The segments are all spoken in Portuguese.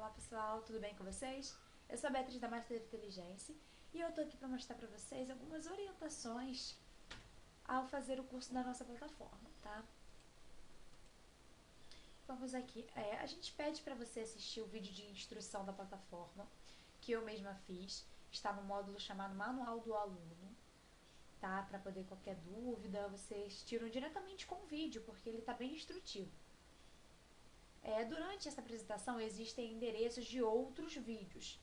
Olá pessoal, tudo bem com vocês? Eu sou a Beatriz da Master Inteligência e eu tô aqui para mostrar para vocês algumas orientações ao fazer o curso da nossa plataforma, tá? Vamos aqui, a gente pede para você assistir o vídeo de instrução da plataforma, que eu mesma fiz, está no módulo chamado Manual do Aluno, tá? Para poder qualquer dúvida, vocês tiram diretamente com o vídeo, porque ele está bem instrutivo. Durante essa apresentação existem endereços de outros vídeos.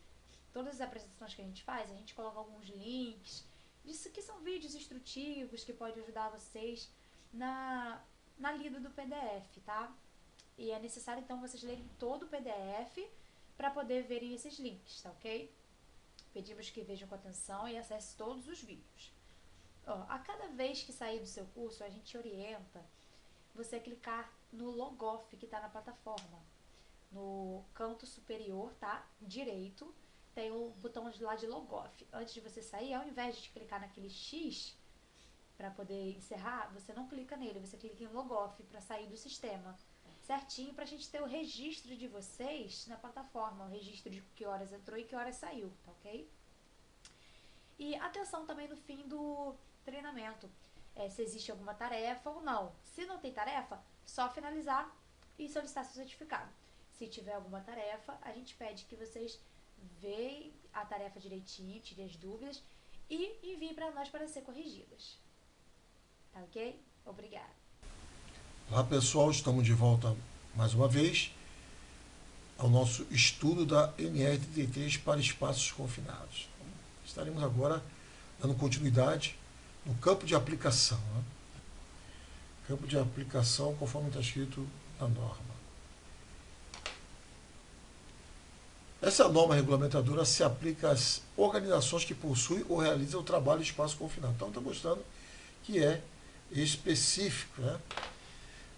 Todas as apresentações que a gente faz, a gente coloca alguns links, disso que são vídeos instrutivos que podem ajudar vocês na lida do PDF, tá? E é necessário então vocês lerem todo o PDF para poder verem esses links, tá ok? Pedimos que vejam com atenção e acessem todos os vídeos. A cada vez que sair do seu curso, a gente orienta você clicar no Logoff que está na plataforma. No canto superior, tá? Direito, tem o botão lá de Logoff. Antes de você sair, ao invés de clicar naquele X para poder encerrar, você não clica nele, você clica em Logoff para sair do sistema. Certinho, para a gente ter o registro de vocês na plataforma, o registro de que horas entrou e que horas saiu, tá ok? E atenção também no fim do treinamento. Se existe alguma tarefa ou não. Se não tem tarefa, só finalizar e solicitar seu certificado. Se tiver alguma tarefa, a gente pede que vocês vejam a tarefa direitinho, tirem as dúvidas e enviem para nós para ser corrigidas. Tá ok? Obrigada. Olá pessoal, estamos de volta mais uma vez ao nosso estudo da NR33 para espaços confinados. Estaremos agora dando continuidade no campo de aplicação. Campo de aplicação conforme está escrito na norma. Essa norma regulamentadora se aplica às organizações que possuem ou realizam o trabalho em espaço confinado. Então está mostrando que é específico,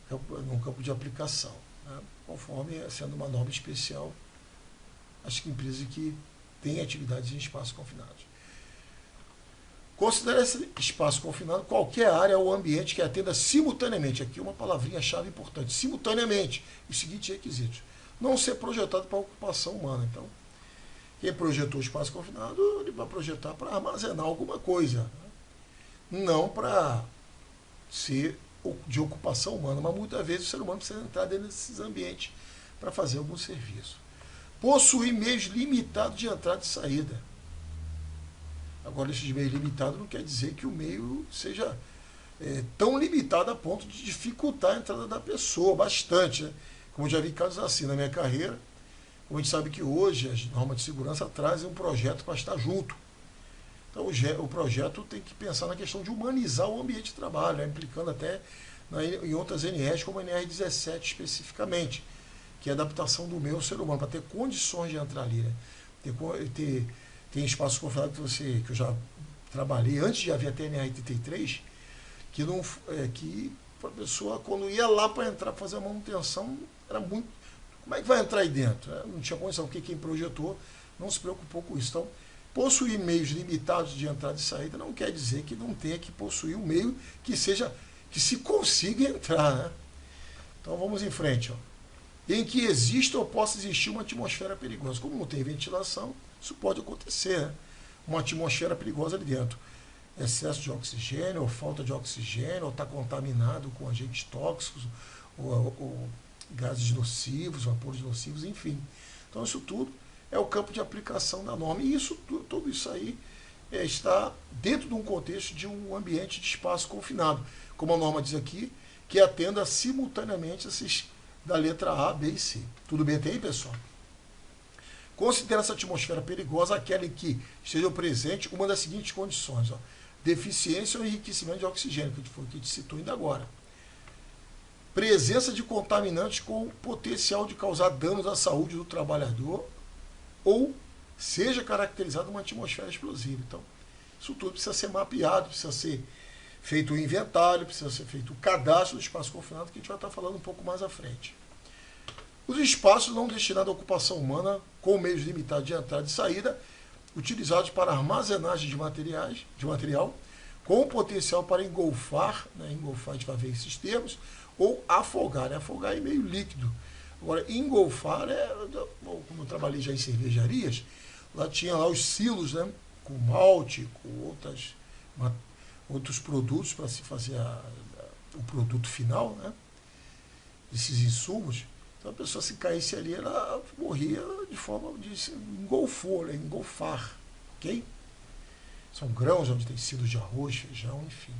no campo de aplicação, conforme sendo uma norma especial às empresas que têm atividades em espaços confinados. Considere esse espaço confinado qualquer área ou ambiente que atenda simultaneamente, aqui uma palavrinha-chave importante, simultaneamente, os seguintes requisitos. Não ser projetado para ocupação humana. Então, quem projetou o espaço confinado, ele vai projetar para armazenar alguma coisa, não para ser de ocupação humana, mas muitas vezes o ser humano precisa entrar dentro desses ambientes para fazer algum serviço. Possuir meios limitados de entrada e saída. Agora, esses meios limitados não quer dizer que o meio seja tão limitado a ponto de dificultar a entrada da pessoa, bastante. Como eu já vi casos assim na minha carreira, como a gente sabe que hoje as normas de segurança trazem um projeto para estar junto. Então, o projeto tem que pensar na questão de humanizar o ambiente de trabalho, implicando até em outras NRs, como a NR17 especificamente, que é a adaptação do meio ao ser humano, para ter condições de entrar ali. Tem espaços confinados que eu já trabalhei, antes de haver a NR33, que a pessoa, quando ia lá para entrar, para fazer a manutenção, era muito... Como é que vai entrar aí dentro? Não tinha condição, porque quem projetou não se preocupou com isso. Então, possuir meios limitados de entrada e saída não quer dizer que não tenha que possuir um meio que se consiga entrar. Então, vamos em frente. Em que exista ou possa existir uma atmosfera perigosa. Como não tem ventilação, isso pode acontecer, uma atmosfera perigosa ali dentro. Excesso de oxigênio, ou falta de oxigênio, ou está contaminado com agentes tóxicos, ou gases nocivos, vapores nocivos, enfim. Então isso tudo é o campo de aplicação da norma. E tudo isso aí está dentro de um contexto de um ambiente de espaço confinado. Como a norma diz aqui, que atenda simultaneamente esses da letra A, B e C. Tudo bem até aí, pessoal? Considera essa atmosfera perigosa aquela em que esteja presente uma das seguintes condições. Deficiência ou enriquecimento de oxigênio, que foi o que a gente citou ainda agora. Presença de contaminantes com potencial de causar danos à saúde do trabalhador ou seja caracterizada uma atmosfera explosiva. Então, isso tudo precisa ser mapeado, precisa ser feito o inventário, precisa ser feito o cadastro do espaço confinado, que a gente vai estar falando um pouco mais à frente. Os espaços não destinados à ocupação humana, com meios limitados de entrada e saída, utilizados para armazenagem de material, com potencial para engolfar, engolfar a gente vai ver esses termos, ou afogar. Afogar é meio líquido. Agora, engolfar como eu trabalhei já em cervejarias, lá tinha lá os silos, né, com malte, com outros produtos para se fazer o produto final, né, esses insumos. Então a pessoa, se caísse ali, ela morria de forma de engolfou, né, engolfar, ok? São grãos onde tem silos de arroz, feijão, enfim.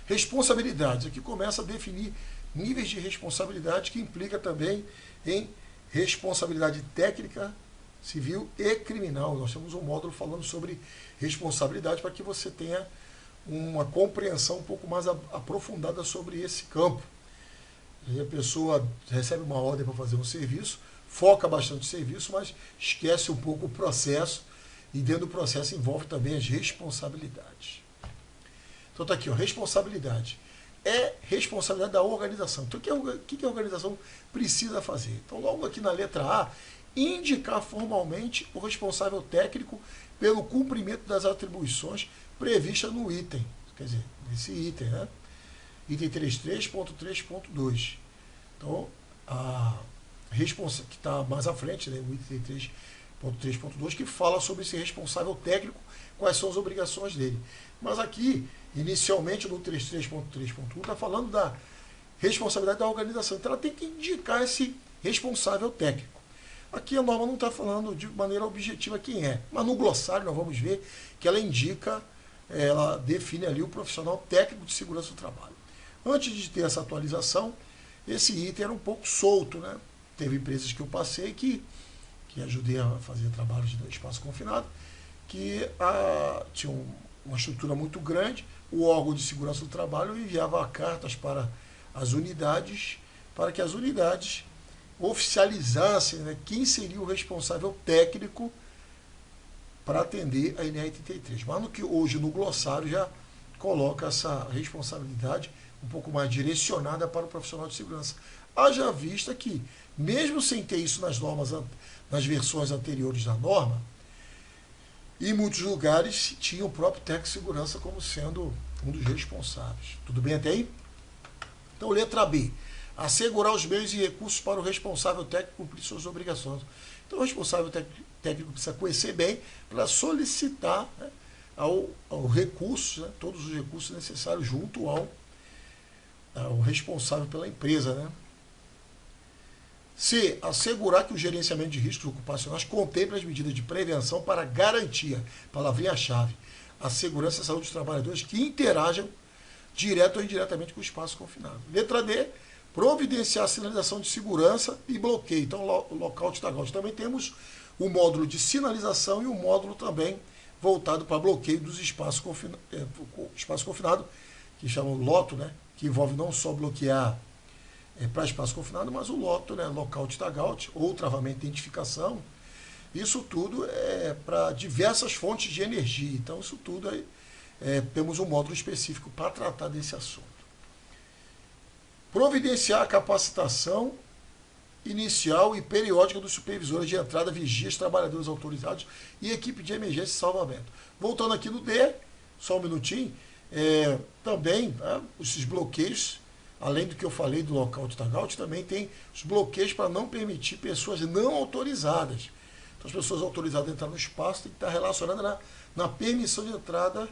Responsabilidades. Aqui começa a definir níveis de responsabilidade, que implica também em responsabilidade técnica, civil e criminal. Nós temos um módulo falando sobre responsabilidade para que você tenha uma compreensão um pouco mais aprofundada sobre esse campo. E a pessoa recebe uma ordem para fazer um serviço, foca bastante no serviço, mas esquece um pouco o processo, e dentro do processo envolve também as responsabilidades. Então está aqui, ó, responsabilidade. É responsabilidade da organização. Então o que a organização precisa fazer? Então logo aqui na letra A, indicar formalmente o responsável técnico pelo cumprimento das atribuições previstas no item. Quer dizer, esse item, né? Item 33.3.2. Então, a responsa que está mais à frente, né, o item 3.3.2, que fala sobre esse responsável técnico, quais são as obrigações dele. Mas aqui, inicialmente, no 33.3.1, está falando da responsabilidade da organização. Então, ela tem que indicar esse responsável técnico. Aqui a norma não está falando de maneira objetiva quem é, mas no glossário nós vamos ver que ela indica, ela define ali o profissional técnico de segurança do trabalho. Antes de ter essa atualização, esse item era um pouco solto, né? Teve empresas que eu passei que ajudei a fazer trabalhos de espaço confinado, que tinham uma estrutura muito grande, o órgão de segurança do trabalho enviava cartas para as unidades, para que as unidades oficializassem, né, quem seria o responsável técnico para atender a NR33. Mas no que hoje no glossário já coloca essa responsabilidade um pouco mais direcionada para o profissional de segurança. Haja vista que, mesmo sem ter isso nas normas, nas versões anteriores da norma, em muitos lugares tinha o próprio técnico de segurança como sendo um dos responsáveis. Tudo bem até aí? Então, letra B. Assegurar os meios e recursos para o responsável técnico cumprir suas obrigações. Então, o responsável técnico precisa conhecer bem para solicitar, né, ao recurso, né, todos os recursos necessários junto ao responsável pela empresa, né? C. Assegurar que o gerenciamento de riscos ocupacionais contemple as medidas de prevenção para garantia, palavrinha-chave, a segurança e a saúde dos trabalhadores que interajam direto ou indiretamente com o espaço confinado. Letra D. Providenciar a sinalização de segurança e bloqueio. Então, lockout e tagout. Também temos o módulo de sinalização e o módulo também voltado para bloqueio dos espaços confinados, que chamam LOTO, né? Que envolve não só bloquear para espaço confinado, mas o LOTO, né? Lockout e tagout, ou travamento de identificação. Isso tudo é para diversas fontes de energia. Então, isso tudo aí, temos um módulo específico para tratar desse assunto. Providenciar a capacitação inicial e periódica dos supervisores de entrada, vigias, trabalhadores autorizados e equipe de emergência e salvamento. Voltando aqui no D, só um minutinho, também esses bloqueios, além do que eu falei do lockout e tagout, também tem os bloqueios para não permitir pessoas não autorizadas. Então, as pessoas autorizadas a entrar no espaço têm que estar relacionadas na permissão de entrada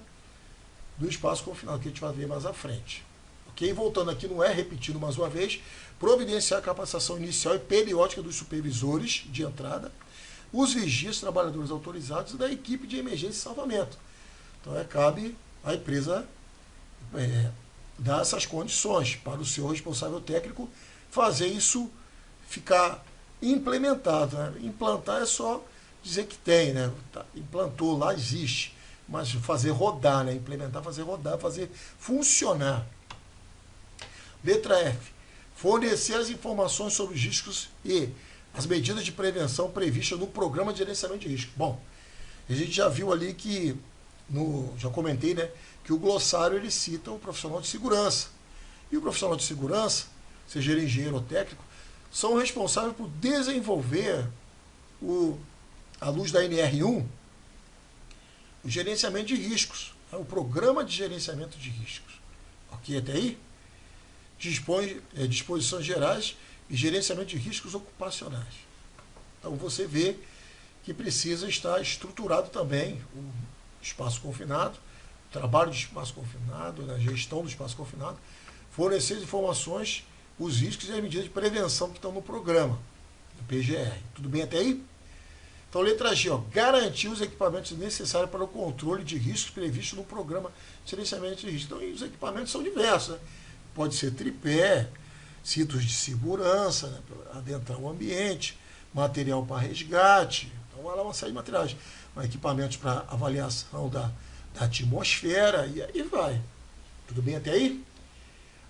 do espaço confinado, que a gente vai ver mais à frente. Ok? Voltando aqui no E, repetindo mais uma vez, providenciar a capacitação inicial e periódica dos supervisores de entrada, os vigias, trabalhadores autorizados e da equipe de emergência e salvamento. Então, cabe à empresa dar essas condições para o seu responsável técnico fazer isso ficar implementado, né? Implantar é só dizer que tem, né? Implantou, lá existe, mas fazer rodar, né? Implementar, fazer rodar, fazer funcionar. Letra F. Fornecer as informações sobre os riscos e as medidas de prevenção previstas no programa de gerenciamento de risco. Bom, a gente já viu ali que, já comentei, né, que o glossário ele cita o profissional de segurança. E o profissional de segurança, seja ele engenheiro ou técnico, são responsáveis por desenvolver, à luz da NR1, o gerenciamento de riscos, o programa de gerenciamento de riscos. Ok até aí? Dispõe disposições gerais e gerenciamento de riscos ocupacionais. Então você vê que precisa estar estruturado também o espaço confinado, o trabalho de espaço confinado, a gestão do espaço confinado, fornecer as informações, os riscos e as medidas de prevenção que estão no programa do PGR. Tudo bem até aí? Então, letra G, ó, garantir os equipamentos necessários para o controle de riscos previstos no programa de gerenciamento de riscos. Então, os equipamentos são diversos, né? Pode ser tripé, cintos de segurança, né, para adentrar o ambiente, material para resgate, então há uma série de materiais, equipamentos para avaliação da atmosfera, e aí vai. Tudo bem até aí?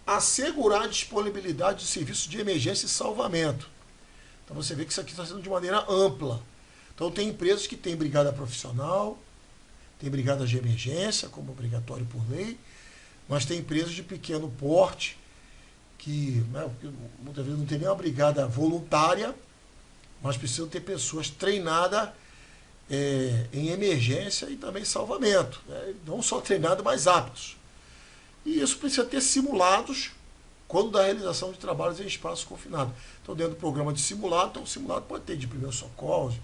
Assegurar a disponibilidade de serviços de emergência e salvamento. Então você vê que isso aqui está sendo de maneira ampla. Então tem empresas que têm brigada profissional, tem brigada de emergência, como obrigatório por lei, mas tem empresas de pequeno porte, que, né, muitas vezes não tem nem uma brigada voluntária, mas precisam ter pessoas treinadas em emergência e também salvamento. Né? Não só treinadas, mas aptos. E isso precisa ter simulados quando da realização de trabalhos em espaço confinado. Então, dentro do programa de simulado, então o simulado pode ter de primeiros socorros,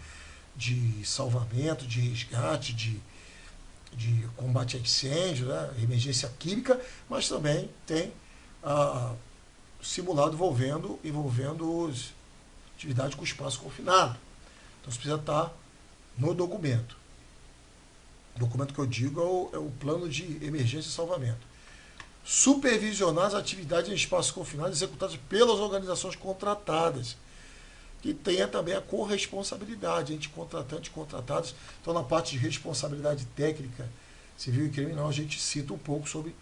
de salvamento, de resgate, de combate a incêndio, né? Emergência química, mas também tem simulado envolvendo atividade com espaço confinado. Então, isso precisa estar no documento. O documento que eu digo é o plano de emergência e salvamento. Supervisionar as atividades em espaço confinado executadas pelas organizações contratadas, que tenha também a corresponsabilidade entre contratantes e contratados. Então, na parte de responsabilidade técnica, civil e criminal, a gente cita um pouco sobre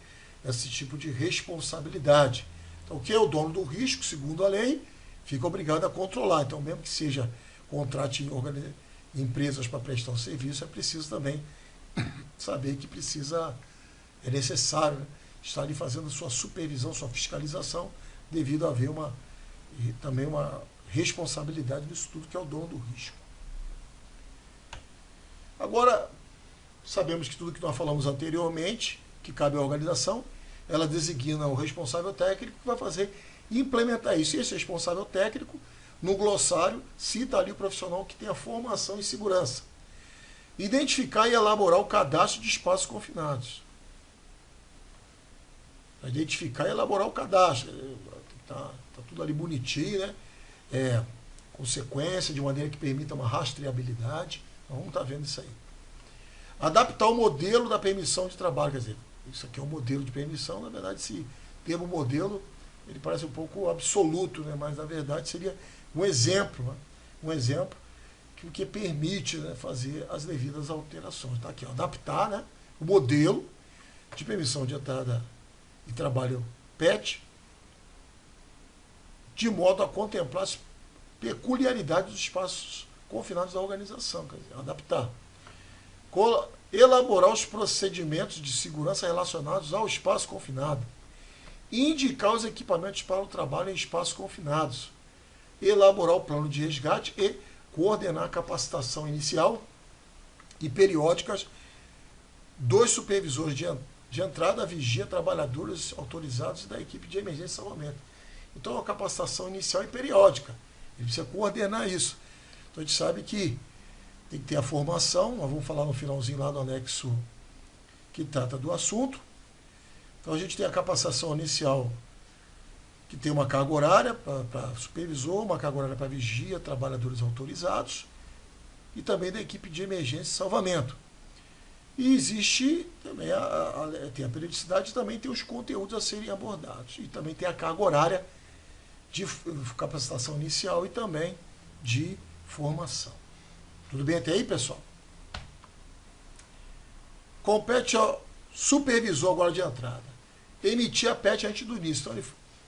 esse tipo de responsabilidade. Então, quem é o dono do risco, segundo a lei, fica obrigado a controlar. Então, mesmo que seja contrate em empresas para prestar um serviço, é preciso também saber que é necessário, né, estar ali fazendo sua supervisão, sua fiscalização, devido a haver também uma responsabilidade disso tudo, que é o dono do risco. Agora, sabemos que tudo que nós falamos anteriormente, que cabe à organização, ela designa o responsável técnico que vai fazer e implementar isso. E esse responsável técnico, no glossário, cita ali o profissional que tem a formação em segurança. Identificar e elaborar o cadastro de espaços confinados. Identificar e elaborar o cadastro. Tá tudo ali bonitinho, né? Consequência, de maneira que permita uma rastreabilidade. Vamos estar vendo isso aí. Adaptar o modelo da permissão de trabalho. Quer dizer, isso aqui é um modelo de permissão. Na verdade, esse termo modelo, ele parece um pouco absoluto, né? Mas na verdade seria um exemplo, né? Um exemplo que permite, né, fazer as devidas alterações. Está aqui, ó, adaptar, né, o modelo de permissão de entrada e trabalho PET, de modo a contemplar as peculiaridades dos espaços confinados da organização. Quer dizer, adaptar. Elaborar os procedimentos de segurança relacionados ao espaço confinado. Indicar os equipamentos para o trabalho em espaços confinados. Elaborar o plano de resgate e coordenar a capacitação inicial e periódicas dos supervisores de entrada, vigia, trabalhadores autorizados da equipe de emergência e salvamento. Então, a capacitação inicial e periódica. Ele precisa coordenar isso. Então, a gente sabe que tem que ter a formação. Nós vamos falar no finalzinho lá do anexo que trata do assunto. Então, a gente tem a capacitação inicial, que tem uma carga horária para supervisor, uma carga horária para vigia, trabalhadores autorizados, e também da equipe de emergência e salvamento. E existe também tem a periodicidade, e também tem os conteúdos a serem abordados. E também tem a carga horária de capacitação inicial e também de formação. Tudo bem até aí, pessoal? Compete ao supervisor agora de entrada emitir a PET antes do início. Então,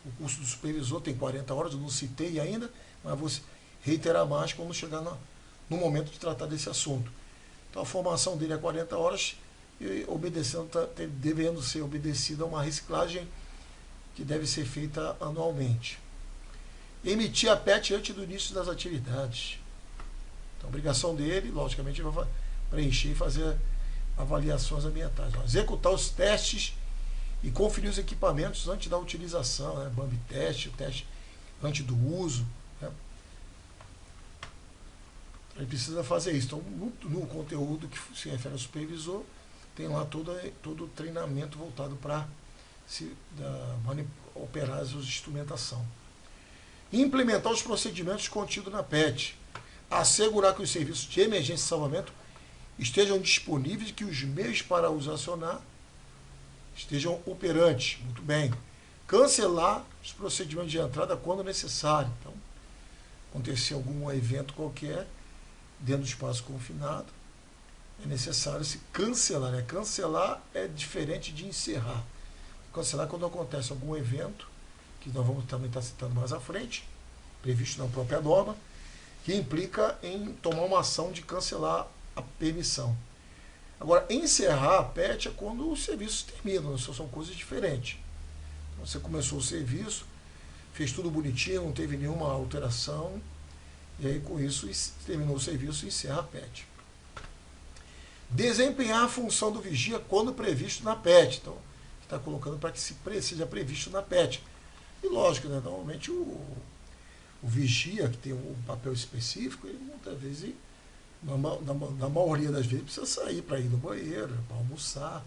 o curso do supervisor tem 40 horas, eu não citei ainda, mas vou reiterar mais quando chegar no momento de tratar desse assunto. Então, a formação dele é 40 horas, e devendo ser obedecida a uma reciclagem que deve ser feita anualmente. Emitir a PET antes do início das atividades. Então, a obrigação dele, logicamente, vai preencher e fazer avaliações ambientais. Executar os testes e conferir os equipamentos antes da utilização, né? Bambi teste, o teste antes do uso, né? Ele precisa fazer isso. Então, no conteúdo que se refere ao supervisor, tem lá todo o treinamento voltado para operar as instrumentação. Implementar os procedimentos contidos na PET. Assegurar que os serviços de emergência e salvamento estejam disponíveis e que os meios para os acionar estejam operantes. Muito bem. Cancelar os procedimentos de entrada quando necessário. Então, acontecer algum evento qualquer dentro do espaço confinado, é necessário se cancelar. Né? Cancelar é diferente de encerrar. Cancelar quando acontece algum evento, que nós vamos também estar citando mais à frente, previsto na própria norma, que implica em tomar uma ação de cancelar a permissão. Agora, encerrar a PET é quando os serviços terminam, são coisas diferentes. Então, você começou o serviço, fez tudo bonitinho, não teve nenhuma alteração, e aí com isso terminou o serviço e encerra a PET. Desempenhar a função do vigia quando previsto na PET. Então, está colocando para que seja previsto na PET. E lógico, né, normalmente o vigia, que tem um papel específico, ele muitas vezes, na maioria das vezes, precisa sair para ir no banheiro, para almoçar,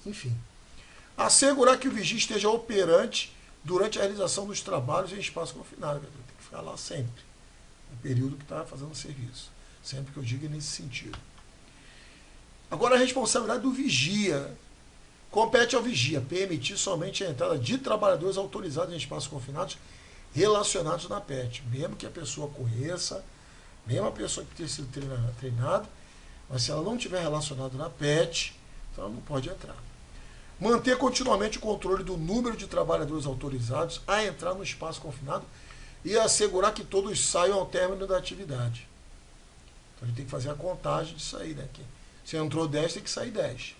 enfim. Assegurar que o vigia esteja operante durante a realização dos trabalhos em espaço confinado. Tem que ficar lá sempre, no período que está fazendo o serviço. Sempre que eu digo é nesse sentido. Agora, a responsabilidade do vigia. Compete ao vigia permitir somente a entrada de trabalhadores autorizados em espaços confinados relacionados na PET. Mesmo que a pessoa conheça, mesmo a pessoa que tenha sido treinada, mas se ela não estiver relacionada na PET, então ela não pode entrar. Manter continuamente o controle do número de trabalhadores autorizados a entrar no espaço confinado e assegurar que todos saiam ao término da atividade. Então a gente tem que fazer a contagem disso aí, né? Se entrou 10, tem que sair 10.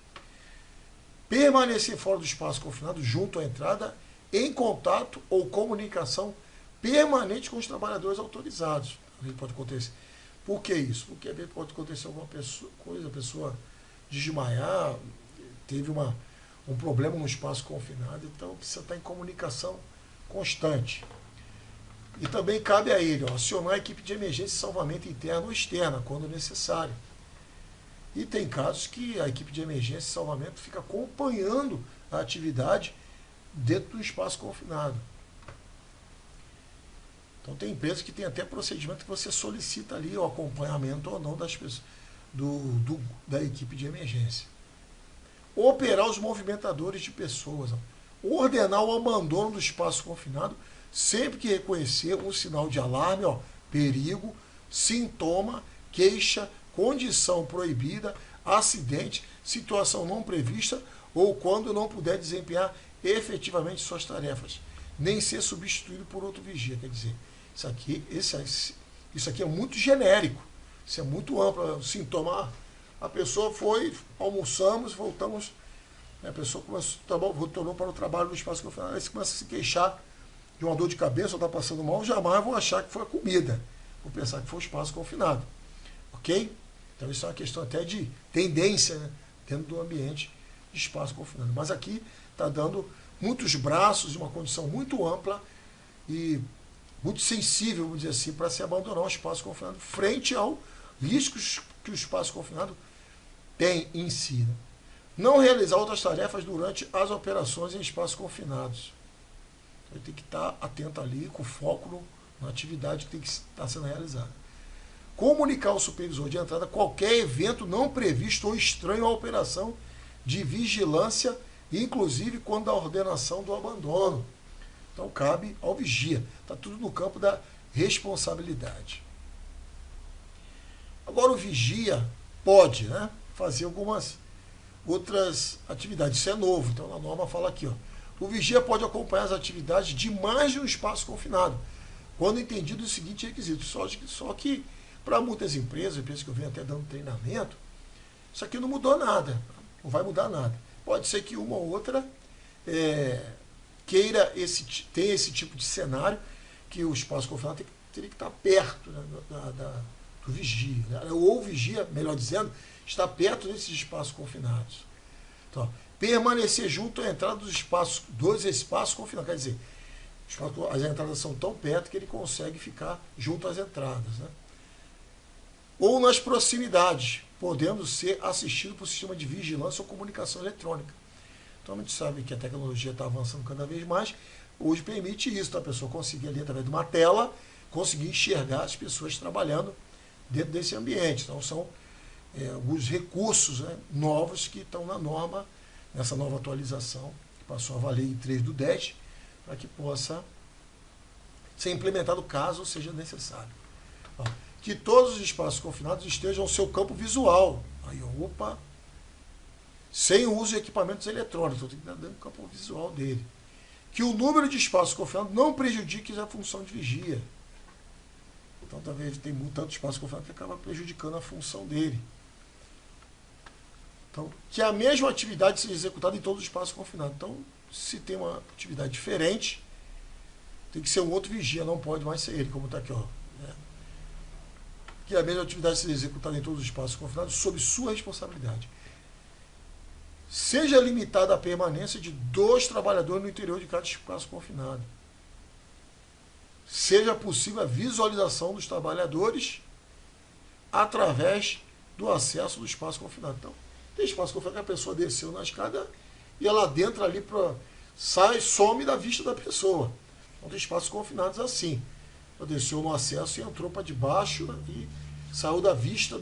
Permanecer fora do espaço confinado junto à entrada, em contato ou comunicação permanente com os trabalhadores autorizados. Às vezes pode acontecer. Por que isso? Porque às vezes pode acontecer alguma coisa, a pessoa desmaiar, teve um problema no espaço confinado, então precisa estar em comunicação constante. E também cabe a ele acionar a equipe de emergência e salvamento interna ou externa, quando necessário. E tem casos que a equipe de emergência e salvamento fica acompanhando a atividade dentro do espaço confinado. Então tem empresas que tem até procedimento que você solicita ali o acompanhamento ou não das pessoas, da equipe de emergência. Operar os movimentadores de pessoas. Ordenar o abandono do espaço confinado sempre que reconhecer um sinal de alarme, perigo, sintoma, queixa, condição proibida, acidente, situação não prevista ou quando não puder desempenhar efetivamente suas tarefas, nem ser substituído por outro vigia. Quer dizer, isso aqui é muito genérico, isso é muito amplo. Sintoma, a pessoa foi, almoçamos, voltamos, a pessoa voltou para o trabalho no espaço confinado, aí você começa a se queixar de uma dor de cabeça ou está passando mal, jamais vou achar que foi a comida, vou pensar que foi o espaço confinado. Ok? Então isso é uma questão até de tendência, né, dentro do ambiente de espaço confinado. Mas aqui está dando muitos braços e uma condição muito ampla e muito sensível, vamos dizer assim, para se abandonar o espaço confinado frente aos riscos que o espaço confinado tem em si. Né? Não realizar outras tarefas durante as operações em espaços confinados. Então, tem que estar atento ali, com foco na atividade que tem que estar sendo realizada. Comunicar ao supervisor de entrada qualquer evento não previsto ou estranho à operação de vigilância, inclusive quando a ordenação do abandono. Então cabe ao vigia. Está tudo no campo da responsabilidade. Agora o vigia pode, né, fazer algumas outras atividades. Isso é novo. Então a norma fala aqui, o vigia pode acompanhar as atividades de mais de um espaço confinado, quando entendido o seguinte requisito. Só que para muitas empresas que eu venho até dando treinamento, isso aqui não mudou nada, não vai mudar nada. Pode ser que uma ou outra tenha esse tipo de cenário, que o espaço confinado teria que estar perto, né, do vigia. Né? Ou o vigia, melhor dizendo, está perto desses espaços confinados. Então, permanecer junto à entrada dos espaços confinados. Quer dizer, As entradas são tão perto que ele consegue ficar junto às entradas, né? Ou nas proximidades, podendo ser assistido por sistema de vigilância ou comunicação eletrônica. Então a gente sabe que a tecnologia está avançando cada vez mais, hoje permite isso, tá? A pessoa conseguir ali através de uma tela, conseguir enxergar as pessoas trabalhando dentro desse ambiente. Então são alguns recursos, né, novos que estão na norma, nessa nova atualização, que passou a valer em 3/10, para que possa ser implementado caso seja necessário. Ó, que todos os espaços confinados estejam no seu campo visual. Aí, opa, sem o uso de equipamentos eletrônicos, então tem que dar dentro do campo visual dele. Que o número de espaços confinados não prejudique a função de vigia. Então, talvez tem tanto espaço confinado que acaba prejudicando a função dele. Então, que a mesma atividade seja executada em todos os espaços confinados. Então, se tem uma atividade diferente, tem que ser um outro vigia, não pode mais ser ele, como está aqui, ó. Que a mesma atividade seja executada em todos os espaços confinados sob sua responsabilidade. Seja limitada a permanência de 2 trabalhadores no interior de cada espaço confinado. Seja possível a visualização dos trabalhadores através do acesso do espaço confinado. Então, tem espaço confinado que a pessoa desceu na escada e ela entra ali, some da vista da pessoa. Então, tem espaços confinados assim. Ela desceu no acesso e entrou para debaixo e saiu da vista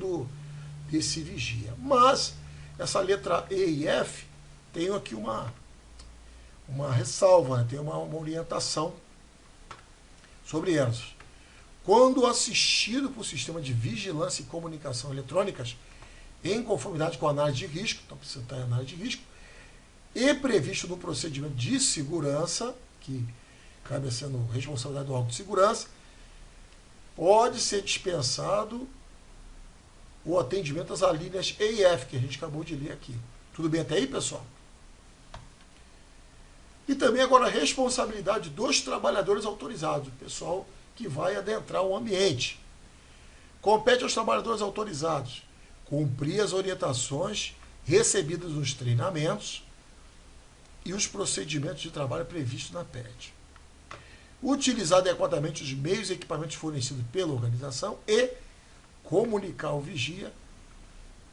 desse vigia. Mas, essa letra E e F, tem aqui uma ressalva, né? Tem uma orientação sobre elas. Quando assistido por sistema de vigilância e comunicação eletrônicas, em conformidade com a análise de risco, então precisa estar em análise de risco, e previsto no procedimento de segurança, que cabe sendo responsabilidade do órgão de segurança, pode ser dispensado o atendimento às alíneas E e F, que a gente acabou de ler aqui. Tudo bem até aí, pessoal? E também agora a responsabilidade dos trabalhadores autorizados, o pessoal que vai adentrar o ambiente. Compete aos trabalhadores autorizados cumprir as orientações recebidas nos treinamentos e os procedimentos de trabalho previstos na PET. Utilizar adequadamente os meios e equipamentos fornecidos pela organização e comunicar ao vigia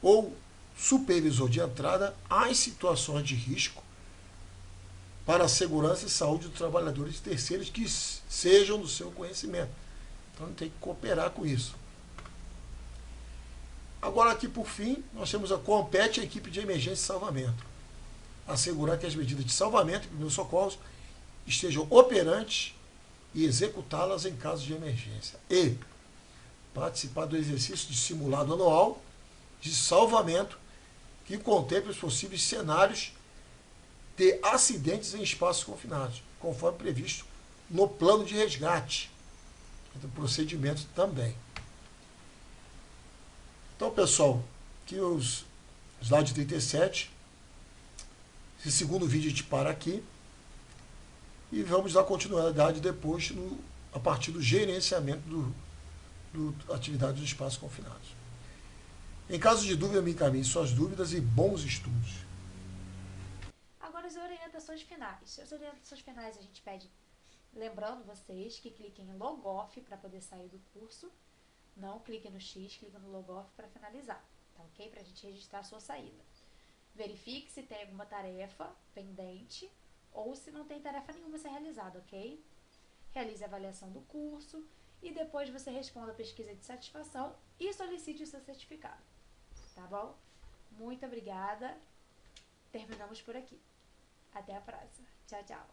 ou supervisor de entrada as situações de risco para a segurança e saúde dos trabalhadores e terceiros que sejam do seu conhecimento. Então, tem que cooperar com isso. Agora, aqui por fim, nós temos compete a equipe de emergência e salvamento. Assegurar que as medidas de salvamento e primeiros socorros estejam operantes e executá-las em caso de emergência. E participar do exercício de simulado anual de salvamento que contemple os possíveis cenários de acidentes em espaços confinados, conforme previsto no plano de resgate. Do procedimento também. Então, pessoal, aqui os slide 37. Esse segundo vídeo a gente para aqui. E vamos dar continuidade depois a partir do gerenciamento da atividade dos espaços confinados. Em caso de dúvida, me encaminhe suas dúvidas e bons estudos. Agora as orientações finais. As orientações finais a gente pede, lembrando vocês que cliquem em Logoff para poder sair do curso. Não clique no X, clique no Logoff para finalizar, tá ok? Para a gente registrar a sua saída. Verifique se tem alguma tarefa pendente ou se não tem tarefa nenhuma a ser realizada, ok? Realize a avaliação do curso e depois você responda a pesquisa de satisfação e solicite o seu certificado, tá bom? Muito obrigada. Terminamos por aqui. Até a próxima. Tchau, tchau.